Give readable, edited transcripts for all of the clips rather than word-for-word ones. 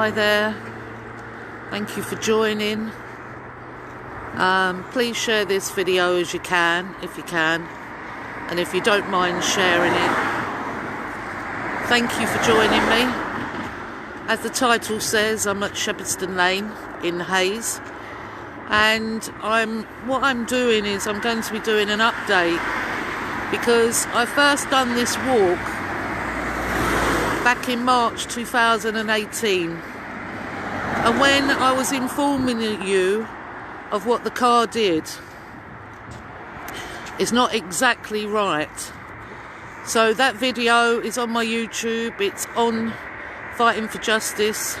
Hi there. Thank you for joining. Please share this video as you can, if you can. And if you don't mind sharing it, thank you for joining me. As the title says, I'm at Shepiston Lane in Hayes. And what I'm doing is I'm going to be doing an update, because I first done this walk back in March 2018, and when I was informing you of what the car did, it's not exactly right. So that video is on my YouTube, it's on Fighting for Justice,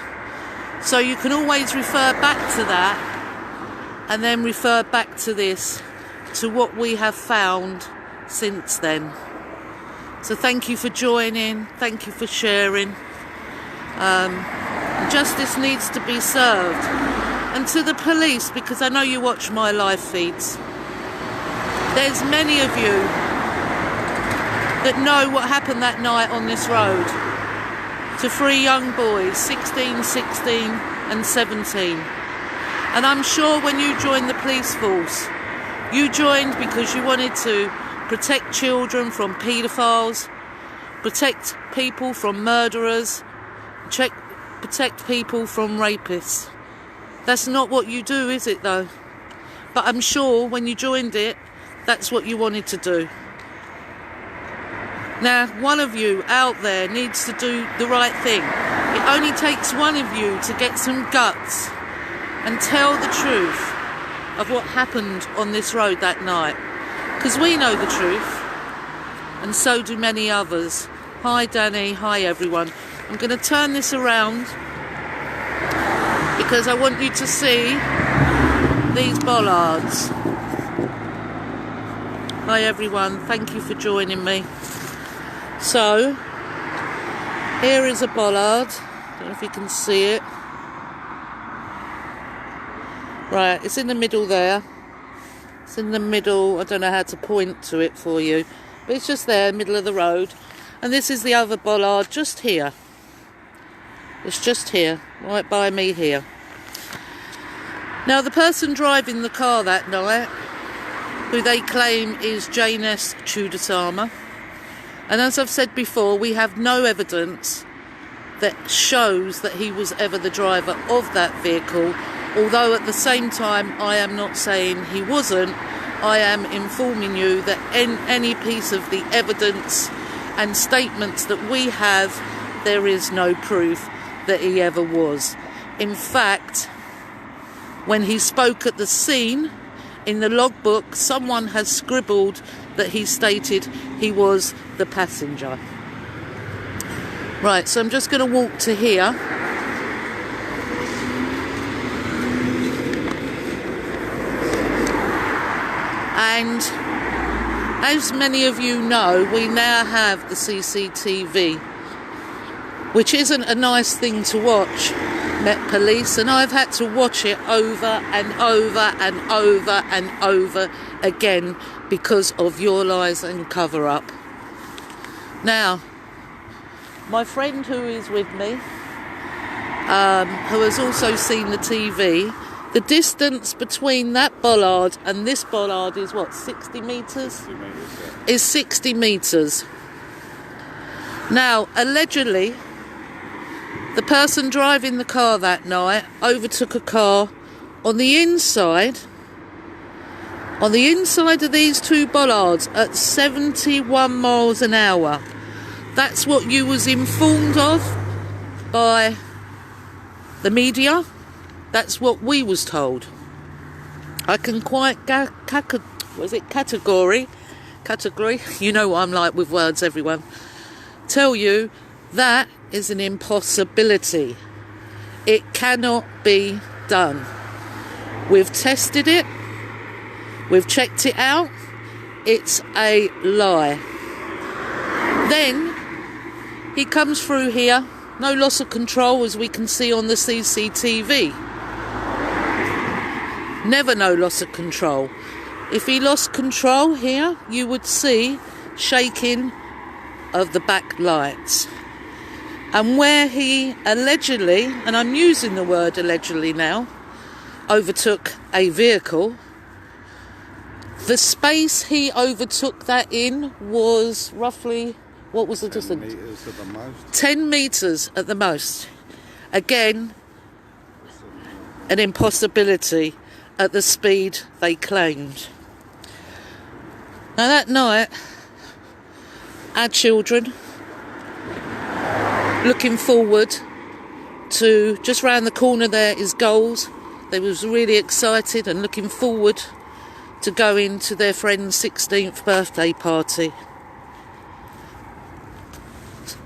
so you can always refer back to that and then refer back to this, to what we have found since then. So thank you for joining, thank you for sharing. Justice needs to be served. And to the police, because I know you watch my live feeds, there's many of you that know what happened that night on this road to 3 young boys, 16, 16 and 17. And I'm sure when you joined the police force, you joined because you wanted to protect children from paedophiles, protect people from murderers, protect people from rapists. That's not what you do, is it though? But I'm sure when you joined it, that's what you wanted to do. Now, one of you out there needs to do the right thing. It only takes one of you to get some guts and tell the truth of what happened on this road that night. Because we know the truth, and so do many others. Hi Danny, hi everyone. I'm going to turn this around because I want you to see these bollards. Hi everyone, thank you for joining me. So, here is a bollard. I don't know if you can see it. Right, it's in the middle there. It's in the middle, I don't know how to point to it for you, but it's just there, middle of the road. And this is the other bollard just here. It's just here, right by me here. Now the person driving the car that night, who they claim is Janus Chudasama, and as I've said before, we have no evidence that shows that he was ever the driver of that vehicle. Although at the same time, I am not saying he wasn't. I am informing you that in any piece of the evidence and statements that we have, there is no proof that he ever was. In fact, when he spoke at the scene, in the logbook, someone has scribbled that he stated he was the passenger. Right, so I'm just going to walk to here. And as many of you know, we now have the CCTV, which isn't a nice thing to watch, Met Police, and I've had to watch it over and over and over and over again because of your lies and cover-up. Now, my friend who is with me, who has also seen the TV, the distance between that bollard and this bollard is what, 60 metres? 60 metres, yeah. Is 60 metres. Now, allegedly, the person driving the car that night overtook a car on the inside of these 2 bollards at 71 miles an hour. That's what you was informed of by the media. That's what we was told. I can quite category, you know what I'm like with words, everyone, tell you that is an impossibility. It cannot be done. We've tested it. We've checked it out. It's a lie. Then he comes through here, no loss of control as we can see on the CCTV. Never no loss of control. If he lost control here, you would see shaking of the back lights. and where he allegedly, and I'm using the word allegedly now, overtook a vehicle. The space he overtook that in was roughly, what was the distance? 10 metres at the most. 10 metres at the most. Again, an impossibility at the speed they claimed. Now that night, our children, looking forward to, just round the corner there is goals. They was really excited and looking forward to going to their friend's 16th birthday party.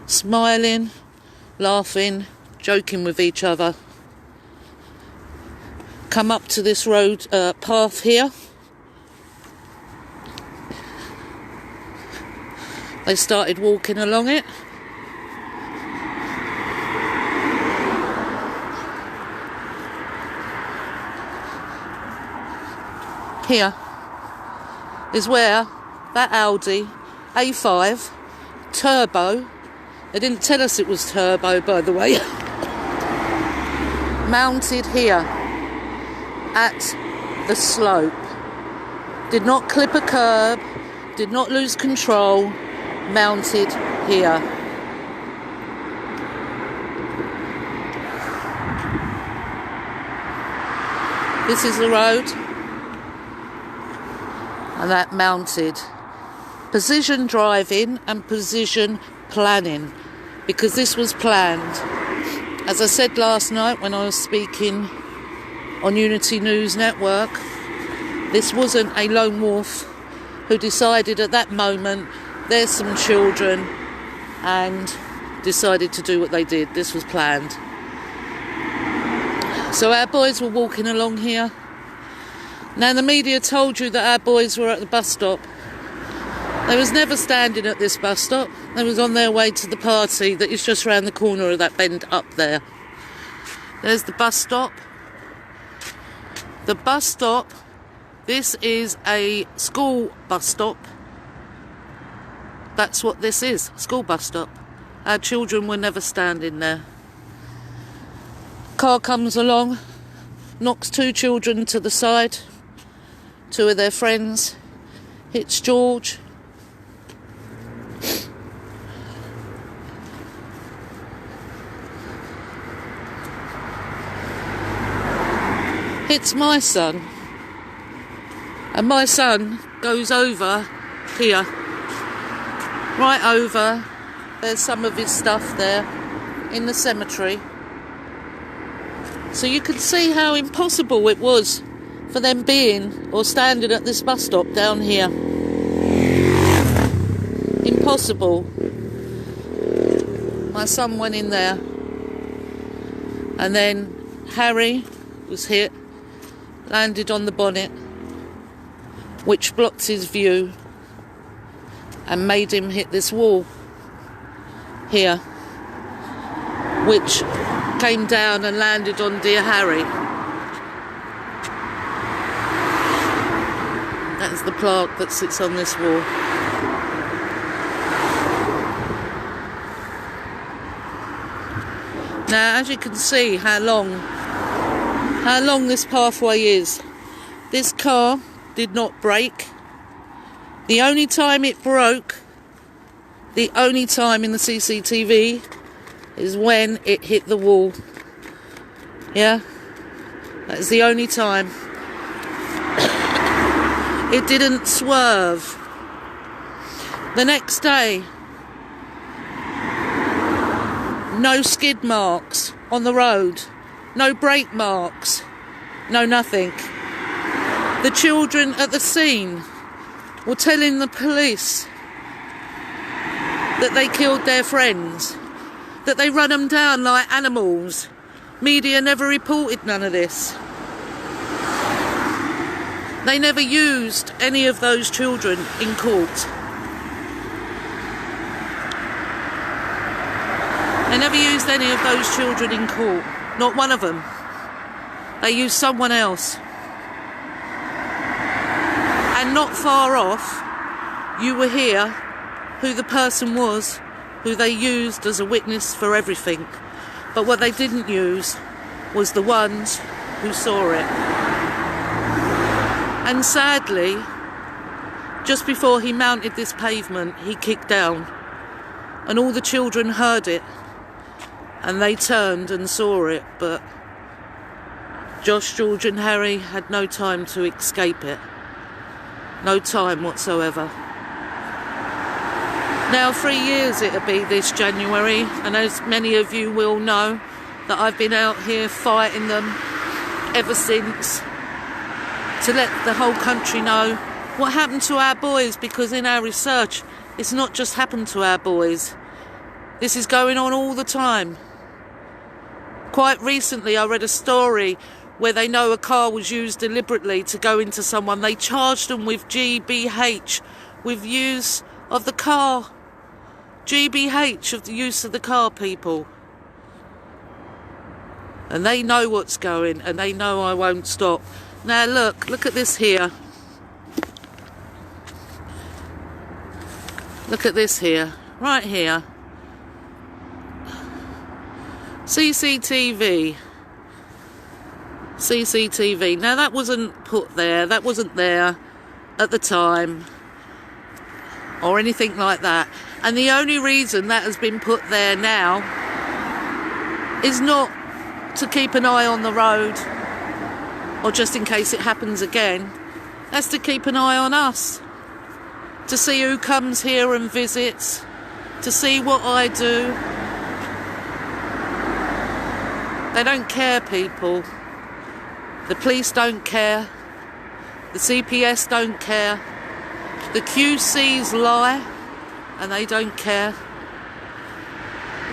Smiling, laughing, joking with each other. Come up to this road path here. They started walking along it. Here is where that Audi A5 turbo, they didn't tell us it was turbo by the way, mounted here at the slope. Did not clip a curb, did not lose control, mounted here. This is the road, and that mounted. Precision driving and precision planning, because this was planned. As I said last night when I was speaking on Unity News Network, this wasn't a lone wolf who decided at that moment there's some children and decided to do what they did. This was planned. So our boys were walking along here. Now the media told you that our boys were at the bus stop. They was never standing at this bus stop. They was on their way to the party that is just round the corner of that bend up there. There's the bus stop. The bus stop, this is a school bus stop. That's what this is, school bus stop. Our children were never standing there. Car comes along, knocks two children to the side, two of their friends, hits George. Hits my son, and my son goes over here, right over. There's some of his stuff there in the cemetery. So you can see how impossible it was for them being or standing at this bus stop down here. Impossible. My son went in there, and then Harry was hit, landed on the bonnet, which blocked his view and made him hit this wall here, which came down and landed on dear Harry. That's the plaque that sits on this wall. Now, as you can see how long this pathway is. This car did not brake. The only time it broke, the only time in the CCTV, is when it hit the wall. Yeah? That's the only time. It didn't swerve. The next day, no skid marks on the road, no brake marks, no nothing. The children at the scene were telling the police that they killed their friends, that they run them down like animals. Media never reported none of this. They never used any of those children in court. They never used any of those children in court. Not one of them. They used someone else. And not far off, you will hear who the person was who they used as a witness for everything. But what they didn't use was the ones who saw it. And sadly, just before he mounted this pavement, he kicked down. And all the children heard it. And they turned and saw it. But Josh, George and Harry had no time to escape it. No time whatsoever. Now 3 years it'll be this January, and as many of you will know, that I've been out here fighting them ever since, to let the whole country know what happened to our boys, because in our research it's not just happened to our boys. This is going on all the time. Quite recently I read a story where they know a car was used deliberately to go into someone. They charged them with GBH, with use of the car. GBH, of the use of the car, people. And they know what's going, and they know I won't stop. Now look at this here. Look at this here, right here. CCTV. CCTV. Now that wasn't put there, that wasn't there at the time, or anything like that. And the only reason that has been put there now is not to keep an eye on the road, or just in case it happens again. That's to keep an eye on us, to see who comes here and visits, to see what I do. They don't care, people. The police don't care. The CPS don't care. The QCs lie, and they don't care.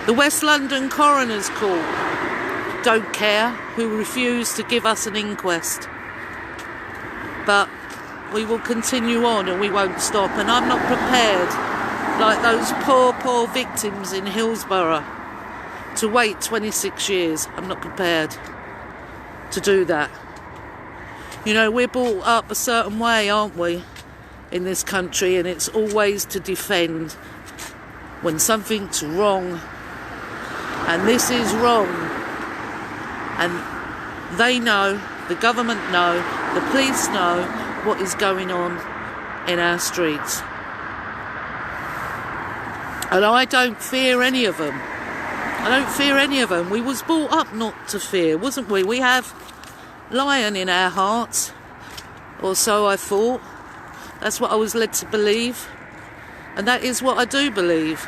The West London Coroner's Court don't care, who refused to give us an inquest. But we will continue on, and we won't stop. And I'm not prepared, like those poor victims in Hillsborough, to wait 26 years. I'm not prepared to do that. You know, we're brought up a certain way, aren't we, in this country, and it's always to defend when something's wrong. And this is wrong. And they know, the government know, the police know what is going on in our streets. And I don't fear any of them. I don't fear any of them. We was brought up not to fear, wasn't we? We have lion in our hearts, or so I thought. That's what I was led to believe, and that is what I do believe.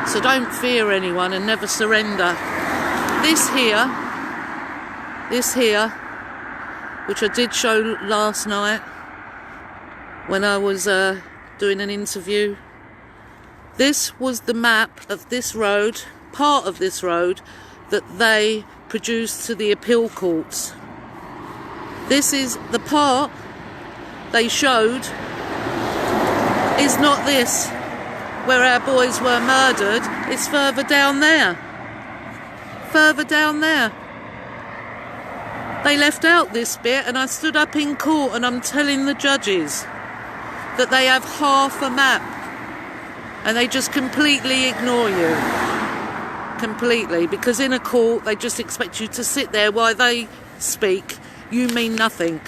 So don't fear anyone and never surrender. This here, which I did show last night when I was doing an interview, this was the map of this road, part of this road, that they produced to the appeal courts. This is the part they showed is not this, where our boys were murdered. It's further down there. Further down there. They left out this bit, and I stood up in court and I'm telling the judges that they have half a map, and they just completely ignore you. Completely. Because in a court they just expect you to sit there while they speak. You mean nothing.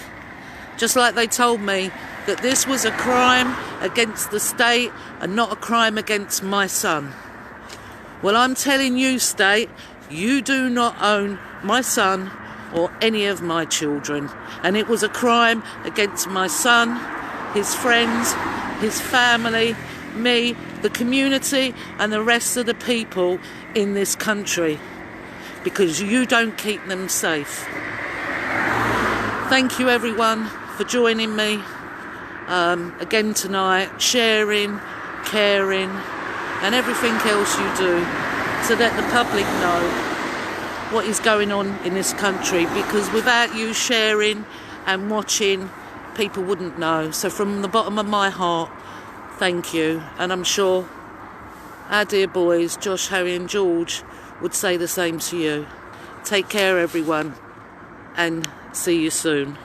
Just like they told me that this was a crime against the state and not a crime against my son. Well, I'm telling you, state, you do not own my son or any of my children. And it was a crime against my son, his friends, his family, me, the community, and the rest of the people in this country, because you don't keep them safe. Thank you, everyone, for joining me again tonight, sharing, caring, and everything else you do, to let the public know what is going on in this country, because without you sharing and watching, people wouldn't know. So from the bottom of my heart, thank you. And I'm sure our dear boys, Josh, Harry and George, would say the same to you. Take care, everyone, and see you soon.